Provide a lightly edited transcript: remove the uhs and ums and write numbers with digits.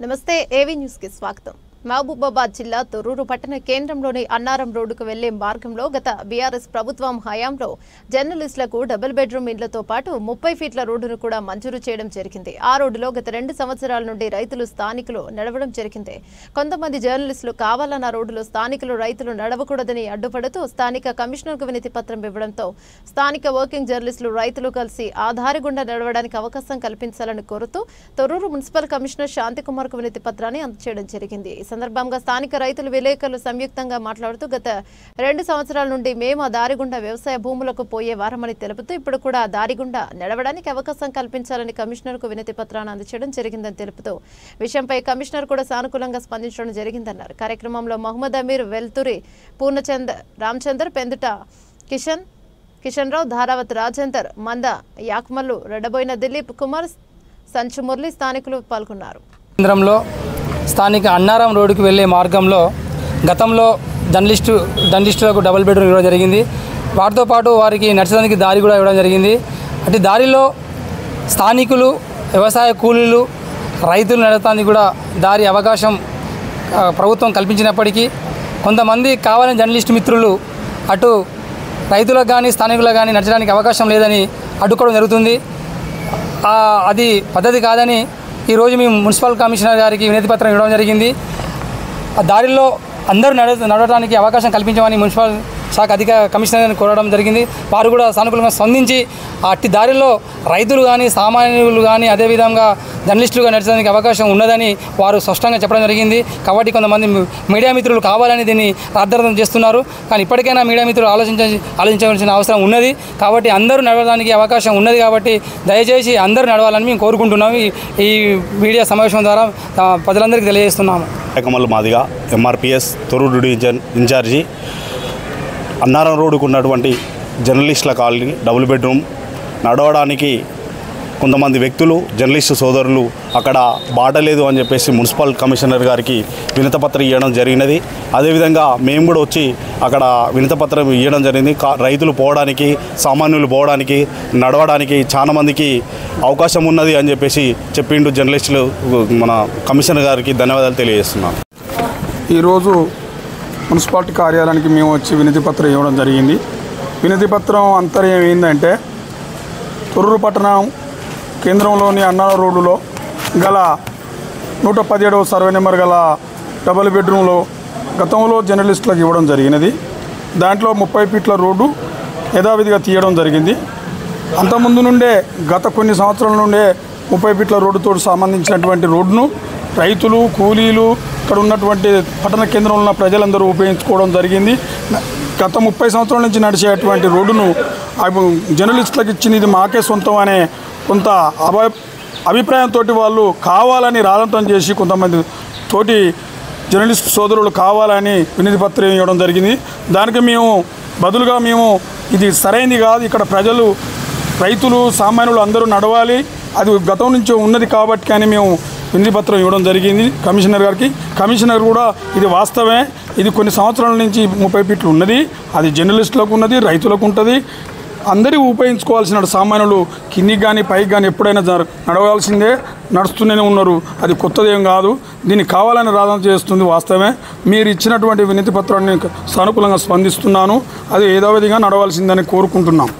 నమస్తే AV news కి స్వాగతం। మహబూబాబాద్ జిల్లా తొర్రూరు పట్టణ కేంద్రంలోని అన్నారం రోడ్డుకు వెళ్లే మార్గంలో గత బీఆర్ఎస్ ప్రభుత్వం హయాంలో జర్నలిస్టులకు డబుల్ బెడ్రూమ్ ఇళ్లతో పాటు 30 ఫీట్ల రోడ్డును కూడా మంజూరు చేయడం జరిగింది। ఆ రోడ్డులో గత 2 సంవత్సరాల నుండి రైతులు స్థానికులు నడవడం జరిగింది। కొంతమంది జర్నలిస్టులు కావాలన్న రోడ్డులో స్థానికులు రైతులు నడవకూడదని అడ్డుపడుతూ స్థానిక కమిషనర్కు వినతి పత్రం ఇవ్వడంతో స్థానిక వర్కింగ్ జర్నలిస్టులు రైతులు కలిసి ఆ దారి గుండా నడవడానికి అవకాశం కల్పించాలని కోరుతూ తొర్రూరు మున్సిపల్ కమిషనర్ శాంతికుమార్కు వినతి పత్రాన్ని అందజేయడం జరిగింది। సందర్భంగా స్థానిక రైతులు విలేకరులు సంయుక్తంగా మాట్లాడుతూ గత 2 సంవత్సరాల నుండి మేము ఆ దారి గుండా వ్యవసాయ భూములకు పోయేవారమని తెలుపుతూ ఇప్పుడు కూడా ఆ దారి గుండా నడవడానికి అవకాశం కల్పించాలని కమిషనర్కు వినతి పత్రాన్ని అందజేయడం జరిగిందని తెలుపుతూ విషయంపై కమిషనర్ కూడా సానుకూలంగా స్పందించడం జరిగిందన్నారు। కార్యక్రమంలో మహమ్మద్ అమీర్, వెల్తురి, పూర్ణచంద్, రామచందర్, పెందుట కిషన్ రావు, ధారావత్ రాజేందర్, మంద యాక్మల్లు, రెడ్డబోయిన దిలీప్ కుమార్, సంచు మురళి స్థానికులు పాల్గొన్నారు। స్థానిక అన్నారం రోడ్డుకి వెళ్ళే మార్గంలో గతంలో జర్నలిస్టులకు డబుల్ బెడ్రూమ్ ఇవ్వడం జరిగింది। వాటితో పాటు వారికి నడచడానికి దారి కూడా ఇవ్వడం జరిగింది। అటు దారిలో స్థానికులు, వ్యవసాయ కూలీలు, రైతులు నడవడానికి కూడా దారి అవకాశం ప్రభుత్వం కల్పించినప్పటికీ కొంతమంది కావాలని జర్నలిస్టు మిత్రులు అటు రైతులకు కానీ స్థానికులకు కానీ నడచడానికి అవకాశం లేదని అడ్డుకోవడం జరుగుతుంది। అది పద్ధతి కాదని ఈరోజు మేము మున్సిపల్ కమిషనర్ గారికి వినతి పత్రం ఇవ్వడం జరిగింది। ఆ దారిలో అందరూ నడవడానికి అవకాశం కల్పించమని మున్సిపల్ శాఖ కమిషనర్ గారిని కోరడం జరిగింది। వారు కూడా సానుకూలంగా స్పందించి అట్టి దారిలో రైతులు కానీ సామాన్యులు కానీ అదేవిధంగా జర్నలిస్టులుగా నడచడానికి అవకాశం ఉన్నదని వారు స్పష్టంగా చెప్పడం జరిగింది। కాబట్టి కొంతమంది మీడియా మిత్రులు కావాలని దీన్ని రాద్ధాంతం చేస్తున్నారు। కానీ ఇప్పటికైనా మీడియా మిత్రులు ఆలోచించవలసిన అవసరం ఉన్నది। కాబట్టి అందరూ నడవడానికి అవకాశం ఉన్నది కాబట్టి దయచేసి అందరూ నడవాలని మేము కోరుకుంటున్నాము। ఈ మీడియా సమావేశం ద్వారా ప్రజలందరికీ తెలియజేస్తున్నాము। Kamal Madiga MRPS Torrur division in charge. Annaram రోడ్డుకు ఉన్నటువంటి జర్నలిస్టుల కాలనీ డబుల్ బెడ్రూమ్ నడవడానికి కొంతమంది వ్యక్తులు, జర్నలిస్టు సోదరులు అక్కడ బాట లేదు అని చెప్పేసి మున్సిపల్ కమిషనర్ గారికి వినతిపత్రం ఇవ్వడం జరిగినది। అదేవిధంగా మేము కూడా వచ్చి అక్కడ వినతిపత్రం ఇవ్వడం జరిగింది। రైతులు పోవడానికి, సామాన్యులు పోవడానికి, నడవడానికి చాలా మందికి అవకాశం ఉన్నది అని చెప్పేసి చెప్పిండు జర్నలిస్టులు। మన కమిషనర్ గారికి ధన్యవాదాలు తెలియజేస్తున్నాం। ఈరోజు మున్సిపాలిటీ కార్యాలయానికి మేము వచ్చి వినతి పత్రం ఇవ్వడం జరిగింది। వినతి పత్రం అంతర్యం ఏంటంటే తొర్రూరు పట్టణం కేంద్రంలోని అన్నారం రోడ్డులో గల 117వ సర్వే నెంబర్ గల డబుల్ బెడ్రూమ్లో గతంలో జర్నలిస్టులకు ఇవ్వడం జరిగినది। దాంట్లో 30 ఫీట్ల రోడ్డు యథావిధిగా తీయడం జరిగింది। అంతకుముందు నుండే గత కొన్ని సంవత్సరాల నుండే 30 ఫీట్ల రోడ్డుతో సంబంధించినటువంటి రోడ్డును రైతులు, కూలీలు, ఇక్కడ ఉన్నటువంటి పట్టణ కేంద్రంలో ఉన్న ప్రజలందరూ ఉపయోగించుకోవడం జరిగింది। గత 30 సంవత్సరాల నుంచి నడిచేటువంటి రోడ్డును జర్నలిస్టులకు ఇచ్చింది ఇది మాకే సొంతం అనే కొంత అభిప్రాయంతో వాళ్ళు కావాలని రాదంతం చేసి కొంతమంది తోటి జర్నలిస్ట్ సోదరులు కావాలని వినతి పత్రం ఇవ్వడం జరిగింది। దానికి మేము బదులుగా ఇది సరైనది కాదు, ఇక్కడ ప్రజలు, రైతులు, సామాన్యులు అందరూ నడవాలి, అది గతం నుంచి ఉన్నది కాబట్టి కానీ మేము వినతి పత్రం ఇవ్వడం జరిగింది కమిషనర్ గారికి। కమిషనర్ కూడా ఇది వాస్తవమే, ఇది కొన్ని సంవత్సరాల నుంచి 30 ఫీట్లు ఉన్నది, అది జర్నలిస్టులకు ఉన్నది, రైతులకు ఉంటుంది, అందరూ ఉపయోగించుకోవాల్సిన సామాన్యులు కిందికి కానీ పైకి కానీ ఎప్పుడైనా నడవాల్సిందే, నడుస్తూనే ఉన్నారు, అది కొత్తదేం కాదు, దీన్ని కావాలని రాధన చేస్తుంది వాస్తవమే। మీరు ఇచ్చినటువంటి వినతి పత్రాన్ని సానుకూలంగా స్పందిస్తున్నాను, అది ఏదో విధంగా నడవాల్సిందని కోరుకుంటున్నాం।